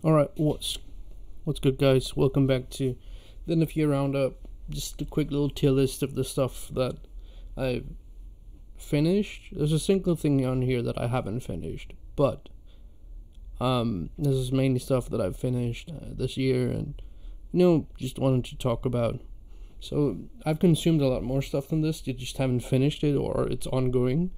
Alright, what's good, guys? Welcome back to the Nifty Roundup. Just a quick little tier list of the stuff that I've finished. There's a single thing on here that I haven't finished, but this is mainly stuff that I've finished this year and just wanted to talk about. So I've consumed a lot more stuff than this. You just haven't finished it or it's ongoing.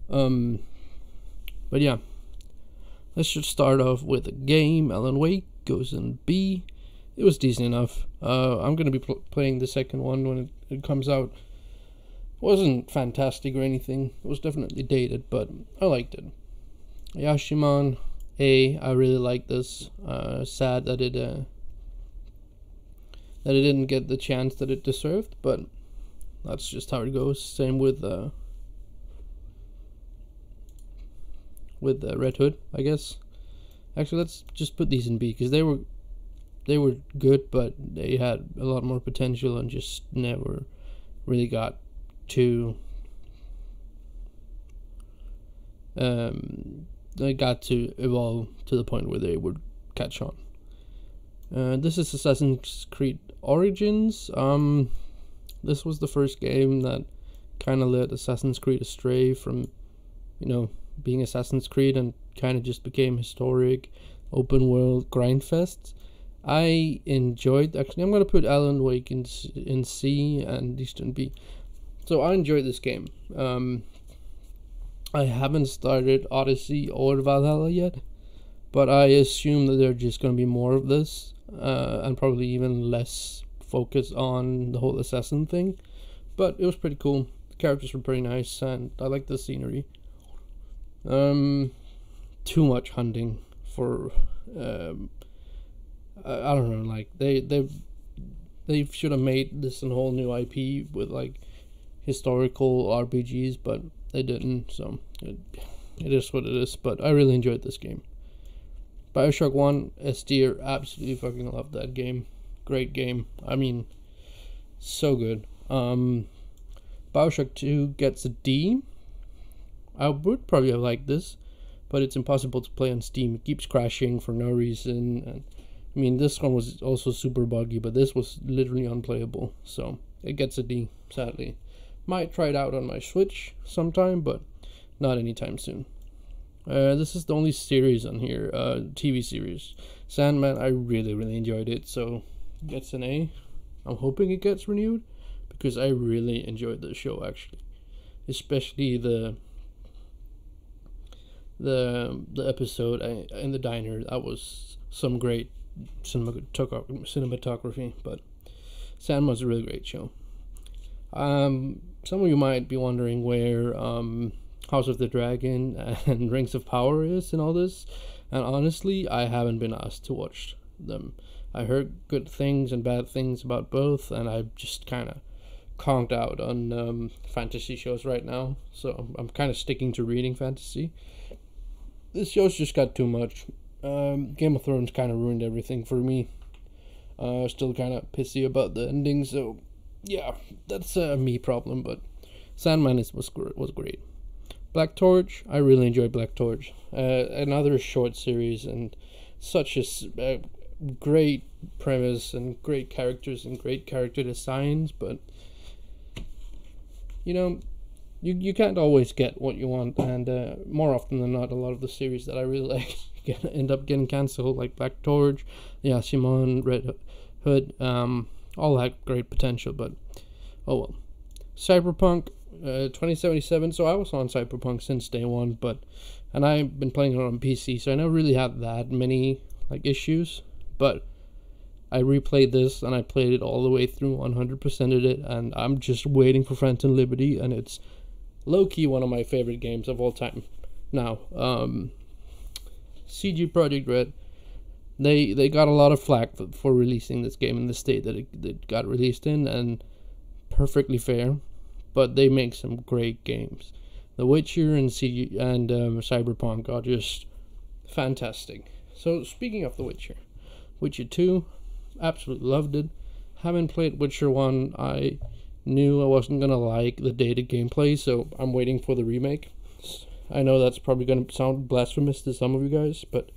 But yeah. Let's just start off with a game. Alan Wake goes in B. It was decent enough. I'm going to be playing the second one when it comes out. It wasn't fantastic or anything. It was definitely dated, but I liked it. Yashimon A. I really like this. Sad that it didn't get the chance that it deserved, but that's just how it goes. Same with Red Hood, I guess. Actually, let's just put these in B because they were good, but they had a lot more potential and just never really got to evolve to the point where they would catch on. This is Assassin's Creed Origins. This was the first game that kind of led Assassin's Creed astray from, being Assassin's Creed and kind of just became historic, open world grindfest. I enjoyed, actually I'm going to put Alan Wake in C and Eastern B. So I enjoyed this game. I haven't started Odyssey or Valhalla yet, but I assume that there's just going to be more of this, and probably even less focus on the whole assassin thing. But it was pretty cool. The characters were pretty nice, and I like the scenery. Too much hunting for I don't know, like they should have made this a whole new IP with like historical RPGs, but they didn't, so it is what it is. But I really enjoyed this game. BioShock 1 S tier, absolutely fucking loved that game. Great game. I mean, so good. BioShock 2 gets a D. I would probably have liked this, but it's impossible to play on Steam. It keeps crashing for no reason. And I mean, this one was also super buggy, but this was literally unplayable. So it gets a D, sadly. Might try it out on my Switch sometime, but not anytime soon. This is the only series on here, TV series. Sandman, I really, really enjoyed it, so it gets an A. I'm hoping it gets renewed, because I really enjoyed the show, actually. Especially the episode in the diner. That was some great cinematography, but Sandman's a really great show. Some of you might be wondering where House of the Dragon and Rings of Power is in all this, and honestly I haven't been asked to watch them. I heard good things and bad things about both, and I just kind of conked out on fantasy shows right now, so I'm kind of sticking to reading fantasy. This show's just got too much. Game of Thrones kind of ruined everything for me. Still kind of pissy about the ending, so yeah, that's a me problem. But Sandman was great. Black Torch, I really enjoyed Black Torch. Another short series and such a great premise and great characters and great character designs, but you can't always get what you want, and more often than not, a lot of the series that I really like end up getting cancelled, like Black Torch, Yashimon, Red Hood, all had great potential, but oh well. Cyberpunk 2077, so I was on Cyberpunk since day one, and I've been playing it on PC, so I never really had that many issues, but I replayed this and I played it all the way through, 100%ed it, and I'm just waiting for Phantom Liberty, and it's low-key one of my favorite games of all time. Now, CG Projekt Red, they got a lot of flack for releasing this game in the state that it got released in, and perfectly fair, but they make some great games. The Witcher and Cyberpunk are just fantastic. So speaking of The Witcher, Witcher 2, absolutely loved it. Haven't played Witcher 1. I knew I wasn't going to like the dated gameplay, so I'm waiting for the remake. I know that's probably going to sound blasphemous to some of you guys, but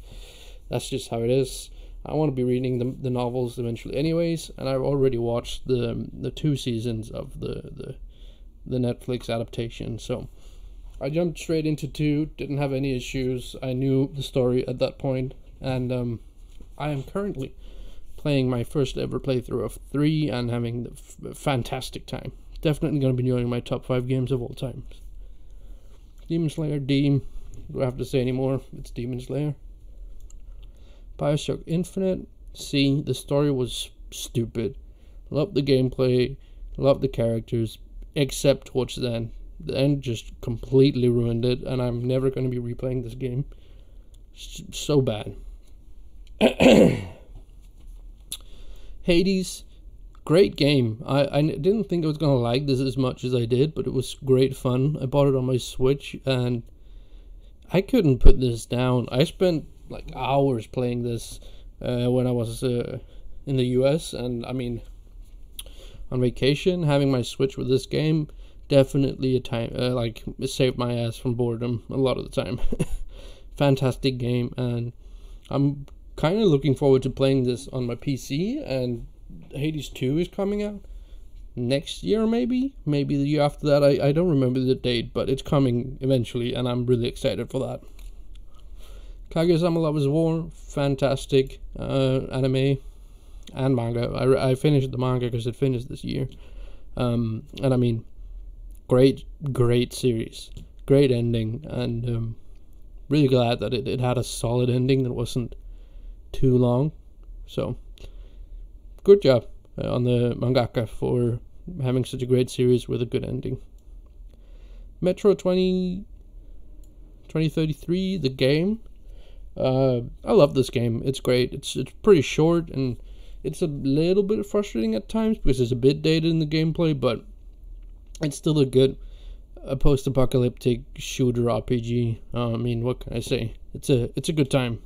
that's just how it is. I want to be reading the novels eventually anyways, and I've already watched the 2 seasons of the Netflix adaptation, so I jumped straight into 2, didn't have any issues. I knew the story at that point, and I am currently playing my first ever playthrough of 3 and having a fantastic time. Definitely going to be joining my top 5 games of all time. Demon Slayer, Deem. Do I have to say any more? It's Demon Slayer. BioShock Infinite. C. The story was stupid. Loved the gameplay. Loved the characters. Except towards the end. The end just completely ruined it, and I'm never going to be replaying this game. So bad. Hades. Great game. I didn't think I was going to like this as much as I did, but it was great fun. I bought it on my Switch, and I couldn't put this down. I spent like hours playing this when I was in the US, and I mean, on vacation, having my Switch with this game, definitely a time, like, it saved my ass from boredom a lot of the time. Fantastic game, and I'm kind of looking forward to playing this on my PC, and Hades 2 is coming out next year, maybe the year after that. I don't remember the date, but it's coming eventually, and I'm really excited for that. Kaguya-sama Lovers War, fantastic anime and manga. I finished the manga because it finished this year, and I mean, great series, great ending, and really glad that it had a solid ending that wasn't too long. So good job on the mangaka for having such a great series with a good ending. Metro 2033, the game. I love this game. It's great. It's pretty short, and it's a little bit frustrating at times because it's a bit dated in the gameplay, but it's still a good post-apocalyptic shooter RPG. I mean, what can I say? It's a good time.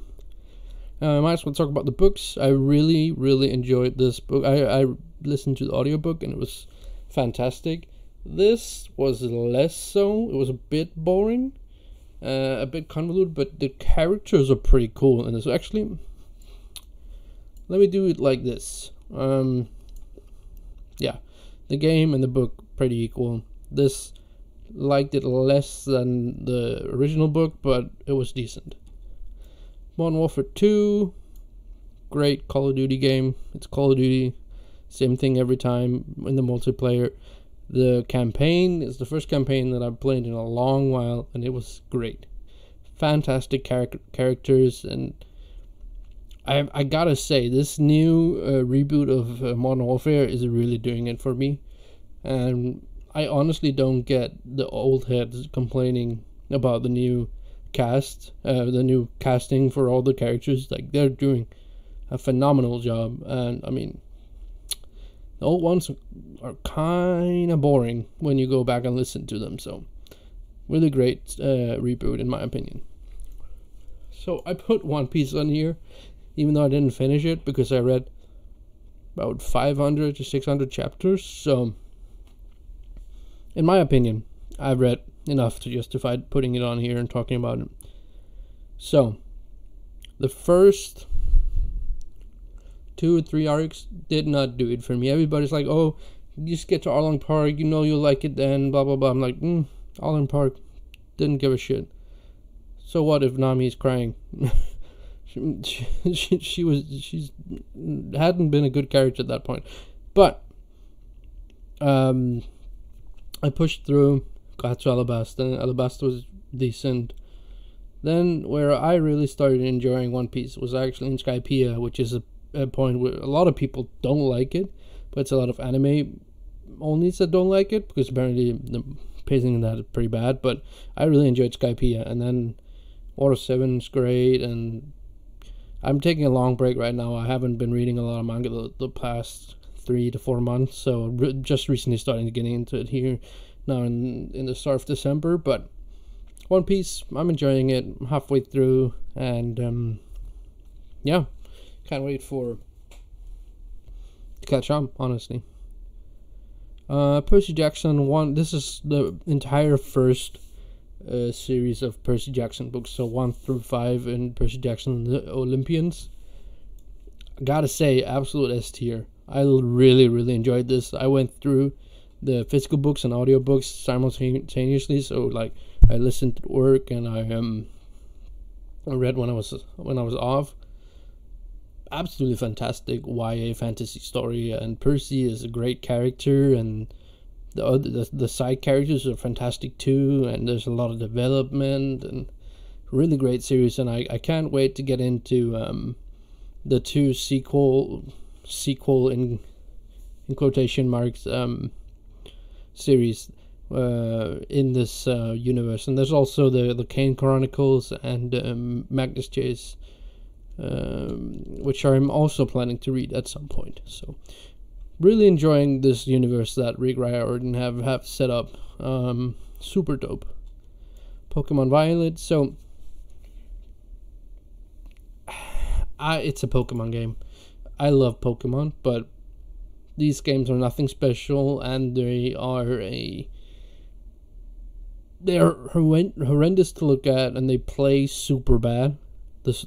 Might as well talk about the books. I really enjoyed this book. I listened to the audiobook, and it was fantastic. This was less so. It was a bit boring, a bit convoluted, but the characters are pretty cool. And so actually, let me do it like this. Yeah, the game and the book pretty equal. This liked it less than the original book, but it was decent. Modern Warfare 2, great Call of Duty game. It's Call of Duty, same thing every time in the multiplayer. The campaign is the first campaign that I've played in a long while, and it was great. Fantastic characters, and I gotta say, this new reboot of Modern Warfare is really doing it for me. And I honestly don't get the old heads complaining about the new cast, the new casting for all the characters. Like, they're doing a phenomenal job, and I mean, the old ones are kind of boring when you go back and listen to them. So really great reboot in my opinion. So I put One Piece on here, even though I didn't finish it, because I read about 500 to 600 chapters. So in my opinion, I've read enough to justify putting it on here and talking about it. So the first 2 or 3 arcs did not do it for me. Everybody's like, oh, you just get to Arlong Park, you know you'll like it then, blah blah blah. I'm like, Arlong Park, didn't give a shit. So what if Nami's crying? she's hadn't been a good character at that point. But I pushed through, got to Alabasta, and Alabasta was decent. Then where I really started enjoying One Piece was actually in Skypiea, which is a point where a lot of people don't like it, but it's a lot of anime onlys that don't like it, because apparently the pacing in that is pretty bad. But I really enjoyed Skypiea, and then Water 7 is great, and I'm taking a long break right now. I haven't been reading a lot of manga the past 3 to 4 months, so just recently starting to get into it here now in the start of December. But One Piece, I'm enjoying it. I'm halfway through, and yeah, can't wait to catch up, honestly. Percy Jackson 1, this is the entire first series of Percy Jackson books, so 1 through 5 in Percy Jackson and the Olympians. Gotta say, absolute S tier. I really enjoyed this. I went through the physical books and audiobooks simultaneously, so like I listened at work and I read when I was off. Absolutely fantastic YA fantasy story, and Percy is a great character, and the side characters are fantastic too, and there's a lot of development, and really great series. And I can't wait to get into the 2 sequel in quotation marks series in this universe. And there's also the Kane Chronicles and Magnus Chase, which I'm also planning to read at some point. So really enjoying this universe that Rick Riordan have set up. Super dope. Pokemon Violet. So it's a Pokemon game. I love Pokemon, but these games are nothing special, and they're horrendous to look at, and they play super bad.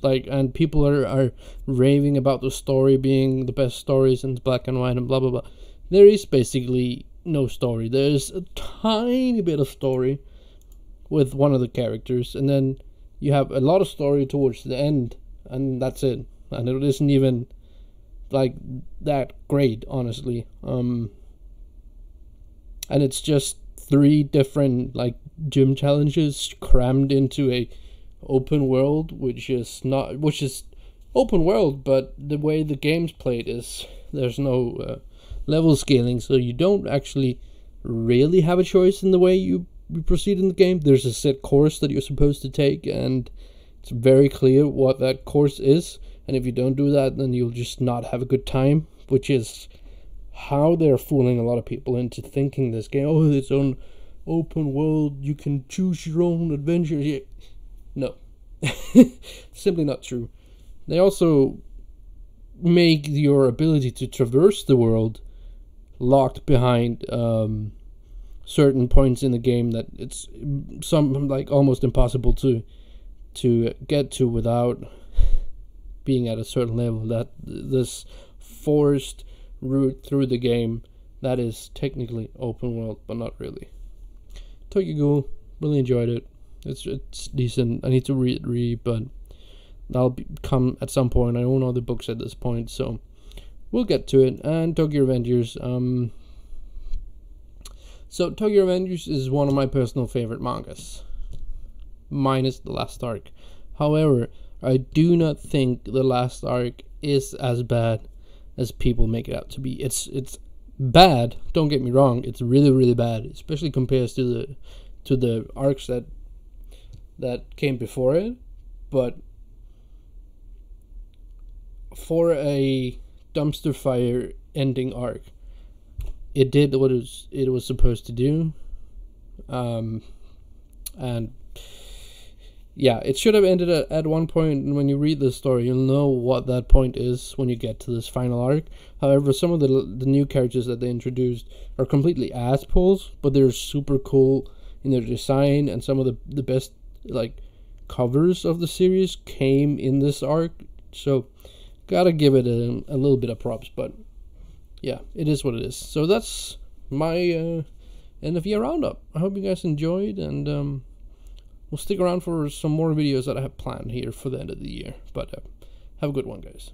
And people are raving about the story being the best stories in black and white and blah blah blah. There is basically no story. There's a tiny bit of story with one of the characters, and then you have a lot of story towards the end, and that's it. And it isn't even like that great, honestly. And it's just 3 different like gym challenges crammed into a open world, which is open world, but the way the game's played is there's no level scaling, so you don't actually really have a choice in the way you proceed in the game. There's a set course that you're supposed to take, and it's very clear what that course is, and if you don't do that, then you'll just not have a good time, which is how they're fooling a lot of people into thinking this game, oh, it's on open world, you can choose your own adventure. Yeah. No. Simply not true. They also make your ability to traverse the world locked behind certain points in the game that it's some like almost impossible to get to without being at a certain level. That this forced route through the game that is technically open world, but not really. Tokyo Ghoul, really enjoyed it. It's decent. I need to read, but that'll come at some point. I own all the books at this point, so we'll get to it. And Tokyo Revengers. So Tokyo Revengers is one of my personal favorite mangas, minus the last arc. However, I do not think the last arc is as bad as people make it out to be. It's bad. Don't get me wrong. It's really bad, especially compared to the arcs that came before it. But for a dumpster fire ending arc, it did what it was supposed to do. And yeah, it should have ended at one point, and when you read the story, you'll know what that point is when you get to this final arc. However, some of the new characters that they introduced are completely assholes, but they're super cool in their design, and some of the best like covers of the series came in this arc. So gotta give it a little bit of props, but yeah, it is what it is. So that's my end of year roundup. I hope you guys enjoyed, and we'll stick around for some more videos that I have planned here for the end of the year. But have a good one, guys.